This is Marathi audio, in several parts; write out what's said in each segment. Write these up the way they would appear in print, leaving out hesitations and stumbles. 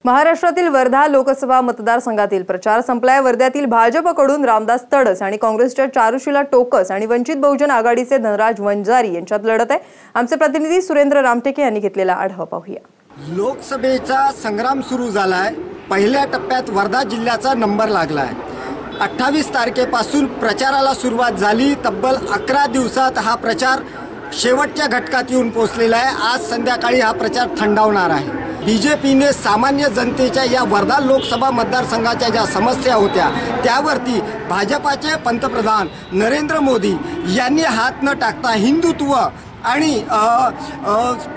महाराष्ट्रातील वर्धा लोकसभा मतदारसंघातील प्रचार संपलाय। वर्ध्यातील भाजपकडून रामदास तडस आणि काँग्रेसच्या चारुशीला टोकस आणि वंचित बहुजन आघाडीचे धनराज वंजारी यांच्यात लढत आहे। आमचे प्रतिनिधी सुरेंद्र रामटेके यांनी घेतलेला आढावा पाहूया। लोकसभेचा संग्राम सुरू झालाय। पहिल्या टप्प्यात वर्धा जिल्ह्याचा नंबर लागलाय। 28 तारखेपासून प्रचाराला सुरुवात झाली। तब्बल 11 दिवसात हा प्रचार शेवटच्या घटकात येऊन पोहोचलेला आहे। आज संध्याकाळी हा प्रचार थंडावणार आहे। बीजेपीने सामान्य जनतेच्या या वर्धा लोकसभा मतदारसंघाच्या ज्या समस्या होत्या त्यावरती भाजपाचे पंतप्रधान नरेंद्र मोदी यांनी हात न टाकता हिंदुत्व आणि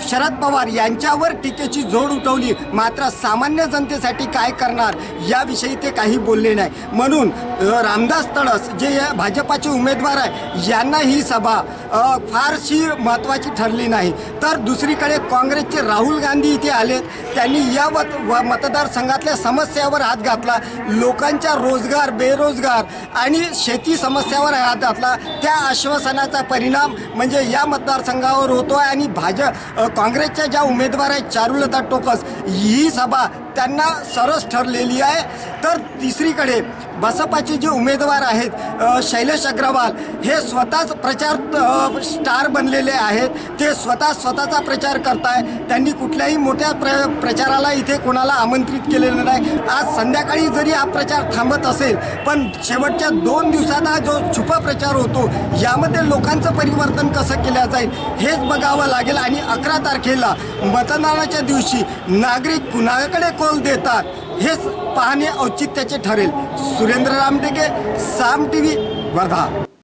शरद पवार यांच्यावर टीकेची झोड उठवली। मात्र सामान्य जनतेसाठी काय करणार याविषयी ते काही बोलले नाही। म्हणून रामदास तडस जे भाजपाचे उमेदवार आहे यांना ही सभा फारशी महत्त्वाची ठरली नाही। तर दुसरीकडे काँग्रेसचे राहुल गांधी इथे आलेत। त्यांनी या मतदारसंघातल्या समस्यावर हात घातला। लोकांच्या रोजगार, बेरोजगार आणि शेती समस्यावर हात घातला। त्या आश्वासनाचा परिणाम म्हणजे या मतदारसंघावर होतोय आणि काँग्रेसच्या ज्या उमेदवार आहेत चारुलता टोकस ही सभा त्यांना सरस ठरलेली आहे। तर तिसरीकडे बसपाचे जे उमेदवार आहेत शैलेश अग्रवाल हे स्वतःच प्रचार स्टार बनलेले आहेत। ते स्वतःचा प्रचार करताय। त्यांनी कुठल्याही मोठ्या प्रचाराला इथे कोणाला आमंत्रित केलेलं नाही। आज संध्याकाळी जरी हा प्रचार थांबत असेल पण शेवटच्या 2 दिवसात हा जो छुपा प्रचार होतो यामध्ये लोकांचं परिवर्तन कसं केलं जाईल हेच बघावं लागेल। आणि 11 तारखेला मतदानाच्या दिवशी नागरिक कुणाकडे कौल देतात हेच पाहणे औचित्याचे ठरेल। सुरेंद्र रामटेके, साम टीव्ही, वर्धा।